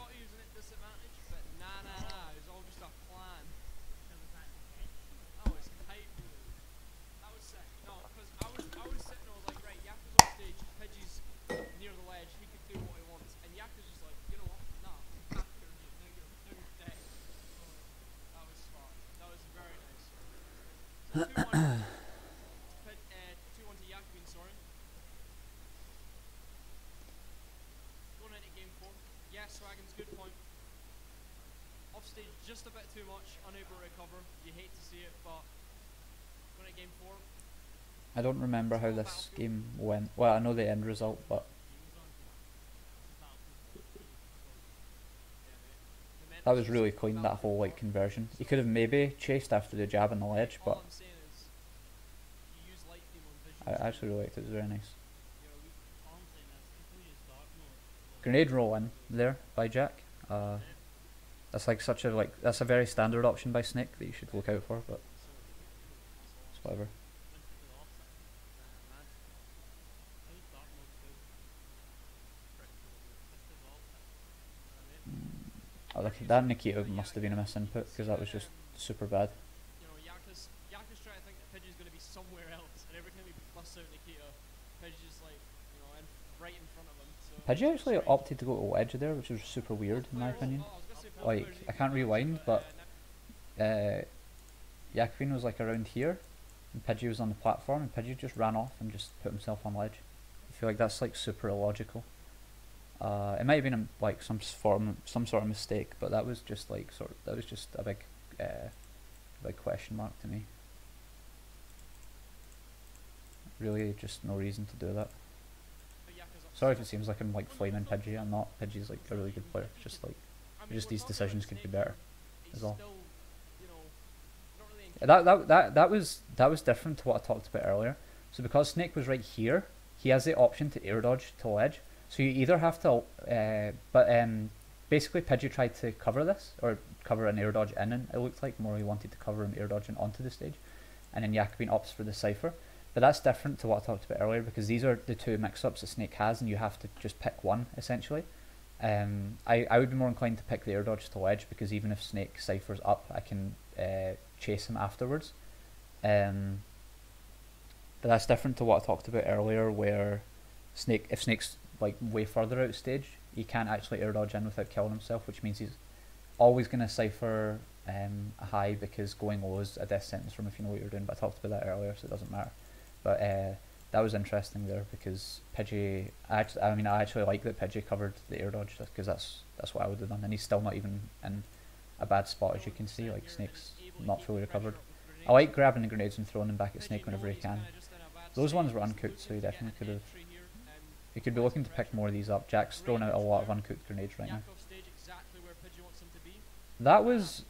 Just a bit too much, unable to recover. You hate to see it, but going to game 4. I don't remember how this game went. Well, I know the end result, but that was really clean, that whole like conversion. He could have maybe chased after the jab on the ledge, but I actually really liked it. It was very nice. Grenade roll in there by Jack. That's like that's a very standard option by Snake that you should look out for, but it's whatever. Oh, look, that Nikita must have been a misinput because that was just super bad. You know, Yaka's trying to think that Pidgey's going to be somewhere else, and every time he busts out Nikita, Pidgey's just like, you know, right in front of him. So Pidgey actually opted to go to ledge there, which was super weird in my opinion. Like, I can't rewind, but Yackabean was like around here, and Pidgey was on the platform, and Pidgey just ran off and just put himself on ledge. I feel like that's like super illogical. It might have been like some sort of mistake, but that was just like that was just a big question mark to me. Really, just no reason to do that. Sorry if it seems like I'm like flaming Pidgey. I'm not. Pidgey's like a really good player. It's just these decisions could be better, is all. That was different to what I talked about earlier. So because Snake was right here, he has the option to air dodge to ledge. So you either have to, basically Pidgey tried to cover this, or cover an air dodge in, and it looked like more he wanted to cover an air dodge and onto the stage, and then Yackabean opts for the cipher. But that's different to what I talked about earlier, because these are the two mix-ups that Snake has, and you have to just pick one, essentially. I would be more inclined to pick the air dodge to ledge, because even if Snake ciphers up, I can chase him afterwards. But that's different to what I talked about earlier, where if Snake's like way further out stage, he can't actually air dodge in without killing himself, which means he's always going to cipher a high, because going low is a death sentence from if you know what you're doing, but I talked about that earlier, so it doesn't matter. But that was interesting there, because Pidgey, I actually like that Pidgey covered the air dodge, because that's what I would have done, and he's still not even in a bad spot, as you can see. Like, Snake's not fully recovered. I like grabbing the grenades and throwing them back at Snake whenever he can. Those ones were uncooked, so he definitely could have. He could be looking to pick more of these up. Jack's thrown out a lot of uncooked grenades right now. That was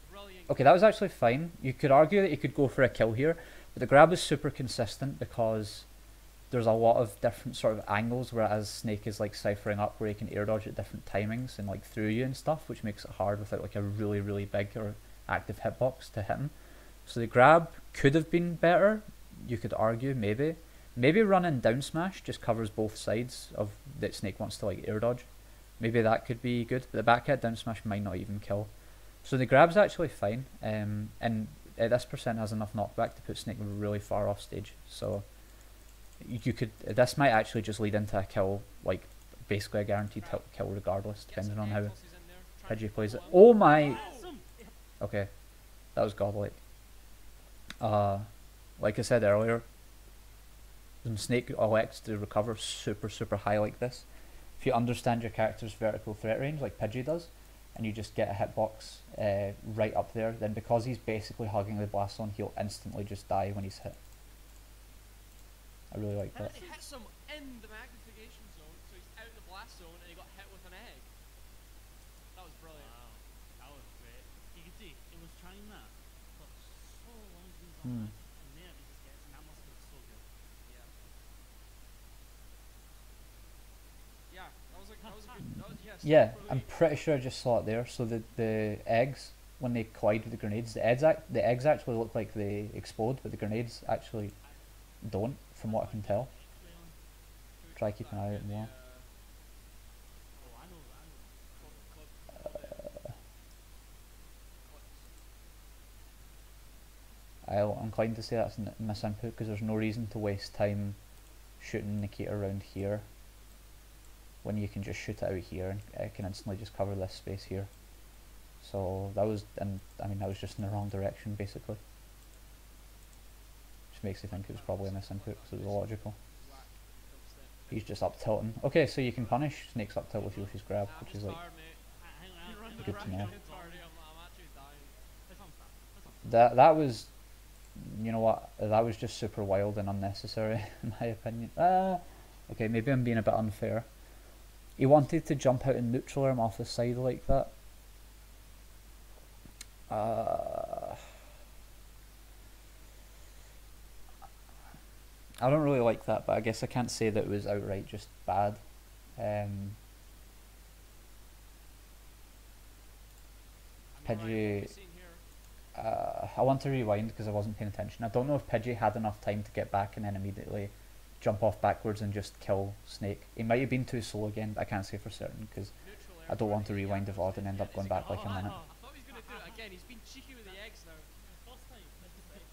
okay. That was actually fine. You could argue that he could go for a kill here, but the grab was super consistent because there's a lot of different sort of angles, whereas Snake is like ciphering up where he can air dodge at different timings and like through you and stuff, which makes it hard without like a really big or active hitbox to hit him. So the grab could have been better. You could argue maybe running down smash just covers both sides of that Snake wants to like air dodge. Maybe that could be good, but the back hit down smash might not even kill. So the grab's actually fine, and this percent has enough knockback to put Snake really far off stage. So this might actually just lead into a kill, like basically a guaranteed kill regardless, depending on how Pidgey plays it. Oh my! Okay, that was godlike. Like I said earlier, when Snake elects to recover super high like this, if you understand your character's vertical threat range like Pidgey does, and you just get a hitbox right up there, then because he's basically hugging the blast zone, he'll instantly just die when he's hit. I really like that. It hits him in the magnification zone, so he's out in the blast zone and he got hit with an egg. That was brilliant. Wow, that was great. You can see it was trying that for so long to do Hmm. that, and there he just gets, and that must feel so good. Yeah. Yeah, that was like that was a good. That was yes. Yeah, Really, I'm pretty sure I just saw it there. So the eggs, when they collide with the grenades, the eggs actually look like they explode, but the grenades actually don't, from what I can tell. Try keep an eye out more. Oh, I know. I'm inclined to say that's a misinput because there's no reason to waste time shooting Nikita around here when you can just shoot it out here and it can instantly just cover this space here. So that was, and I mean that was just in the wrong direction basically. Which makes you think it was probably a misinput because it was illogical. He's just up tilting. Okay, so you can punish Snake's up tilt with Yoshi's grab, which is like good to know. That was, you know what, that was just super wild and unnecessary in my opinion. Okay, maybe I'm being a bit unfair. He wanted to jump out and neutral him off the side like that. I don't really like that, but I guess I can't say that it was outright just bad. Pidgey, I want to rewind because I wasn't paying attention. I don't know if Pidgey had enough time to get back and then immediately jump off backwards and just kill Snake. He might have been too slow again, but I can't say for certain because I don't want to rewind the VOD and end up going back like a minute. I thought he was gonna do it again. He's been cheeky with the eggs now. First time, second time,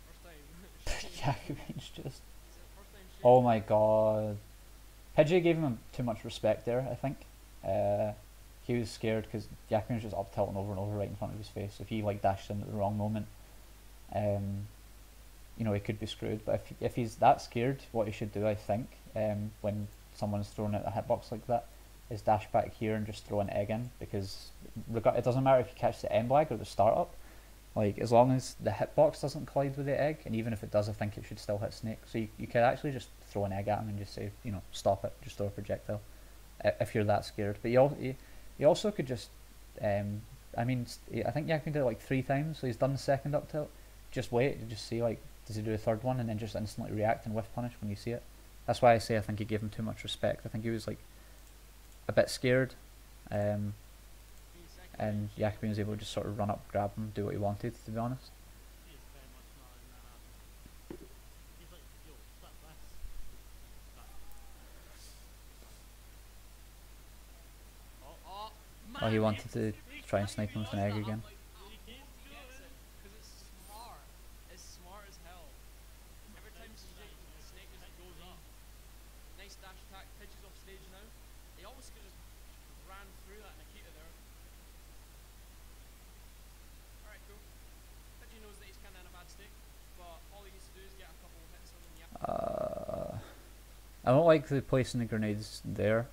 First time. Yackabean's just. Oh my god. Pidgey gave him too much respect there, I think. He was scared because Yackabean was just up tilting over and over right in front of his face. If he like dashed in at the wrong moment, you know, he could be screwed. But if he's that scared, what he should do, I think, when someone's throwing out a hitbox like that, is dash back here and just throw an egg in, because it doesn't matter if you catch the end lag or the startup. Like, as long as the hitbox doesn't collide with the egg, and even if it does, I think it should still hit Snake. So you could actually just throw an egg at him and just say, you know, stop it, just throw a projectile, if you're that scared. But you also could just, I mean, I think Yackabean did it like 3 times, so he's done the second up tilt. Just wait, just see, like, does he do a third one, and then just instantly react and whiff punish when you see it. That's why I say I think he gave him too much respect. I think he was like a bit scared, and Yackabean was able to just sort of run up, grab him, do what he wanted, to be honest. he is very much not in that. He's like, yo, stop that. Oh, he wanted to try and snipe him with an egg again. Because it's smart. It's smart as hell. Every time Snake just goes up. Nice dash attack. Pidgey's off stage now. He almost could just ran through that Nikita there. Alright, cool. Pidgey knows that he's kind of in a bad state, but all he needs to do is get a couple of hits on him. I don't like the placing the grenades there.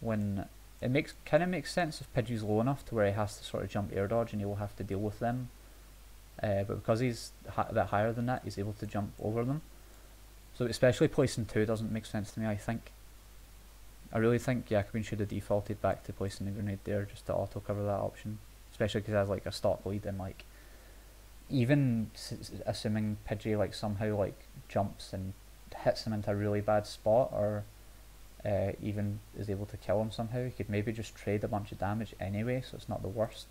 When it kind of makes sense if Pidgey's low enough to where he has to sort of jump air dodge and he will have to deal with them. But because he's a bit higher than that, he's able to jump over them. So especially placing 2 doesn't make sense to me, I think. I really think Yackabean should have defaulted back to placing the grenade there just to auto cover that option. Especially because he has like a stock lead, and like, even assuming Pidgey like somehow like jumps and hits him into a really bad spot, or even is able to kill him somehow, he could maybe just trade a bunch of damage anyway, so it's not the worst.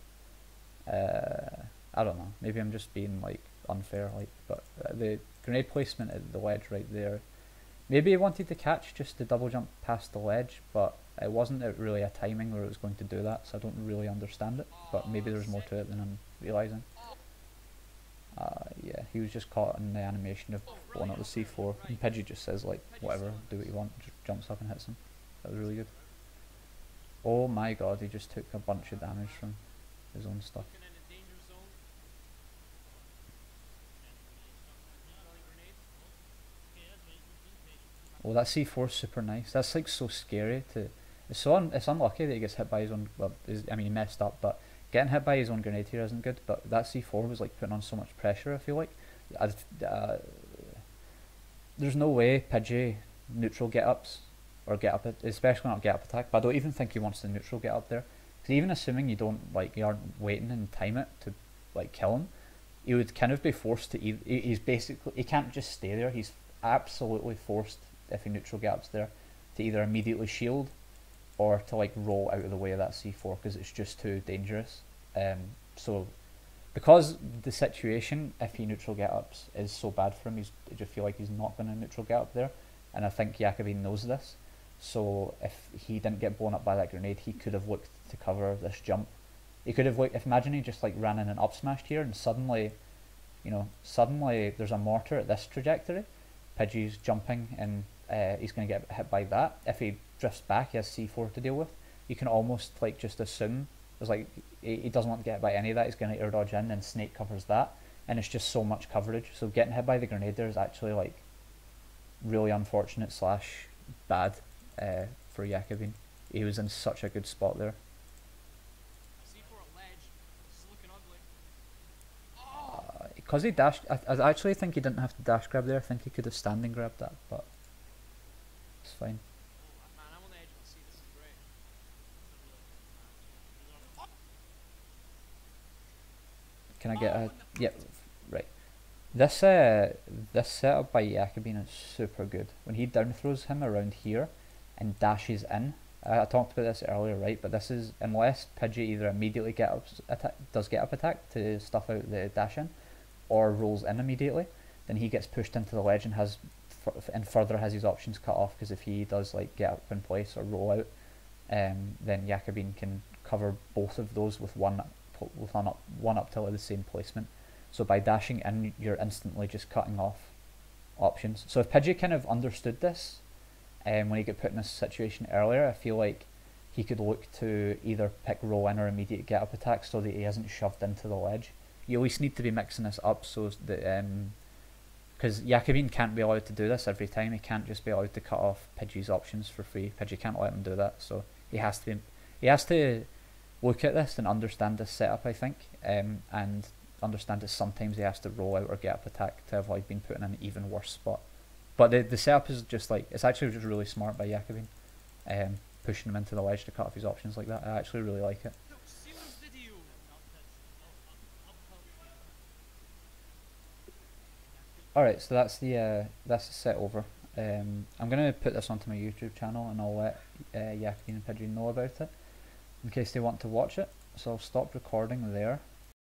I don't know, maybe I'm just being like unfair, like, but the grenade placement at the ledge right there, maybe he wanted to catch just the double jump past the ledge, but it wasn't really a timing where it was going to do that, so I don't really understand it, but maybe there's more to it than I'm realising. Yeah, he was just caught in the animation of blowing up the C4, and Pidgey just says like, whatever, do what you want, just jumps up and hits him. That was really good. Oh my god, he just took a bunch of damage from his own stuff. Oh, that C4 is super nice. That's like so scary to. It's unlucky that he gets hit by his own. Well, I mean he messed up, but getting hit by his own grenade here isn't good. But that C4 was like putting on so much pressure. I feel like. There's no way Pidgey neutral get ups or get up, especially not get up attack. But I don't even think he wants the neutral get up there. Because even assuming you aren't waiting and time it to like kill him, he would kind of be forced to. He's basically he can't just stay there. He's absolutely forced if he neutral get ups there to either immediately shield or to like roll out of the way of that C4 because it's just too dangerous. So because the situation if he neutral get ups is so bad for him, I just feel like he's not going to neutral get up there, and I think Yackabean knows this. So if he didn't get blown up by that grenade, he could have looked to cover this jump. He could have if imagine he just like ran in and up smashed here, and suddenly there's a mortar at this trajectory. Pidgey's jumping and he's going to get hit by that. If he drifts back, he has C4 to deal with. You can almost like just assume there's like he doesn't want to get hit by any of that. He's going to air dodge in, and Snake covers that, and it's just so much coverage. So getting hit by the grenade there is actually like really unfortunate / bad for Yackabean. He was in such a good spot there. C4 at ledge. This is looking ugly. Oh! Because he dashed, I actually think he didn't have to dash grab there. I think he could have standing grabbed that, but it's fine. Oh, man, I'm on the edge of my seat. This is great. Can I get a... Yep, right. This setup by Yackabean is super good. When he down throws him around here and dashes in, I talked about this earlier, right? But this is, unless Pidgey either immediately does get up attack to stuff out the dash in, or rolls in immediately, then he gets pushed into the ledge and further has his options cut off, because if he does like get up in place or roll out, then Yackabean can cover both of those with one up till the same placement. So by dashing in, you're instantly just cutting off options. So if Pidgey kind of understood this, when he got put in this situation earlier, I feel like he could look to either pick roll in or immediate get up attack so that he isn't shoved into the ledge. You always need to be mixing this up so that because Yackabean can't be allowed to do this every time. He can't just be allowed to cut off Pidgey's options for free. Pidgey can't let him do that, so he has to look at this and understand this setup, I think, and understand that sometimes he has to roll out or get up attack to avoid being put in an even worse spot. But the setup is just like, it's actually just really smart by Yackabean, pushing him into the ledge to cut off his options like that. I actually really like it. Look, see this video. Alright, so that's the set over. I'm gonna put this onto my YouTube channel and I'll let Yackabean and Pidgey know about it in case they want to watch it. So I'll stop recording there.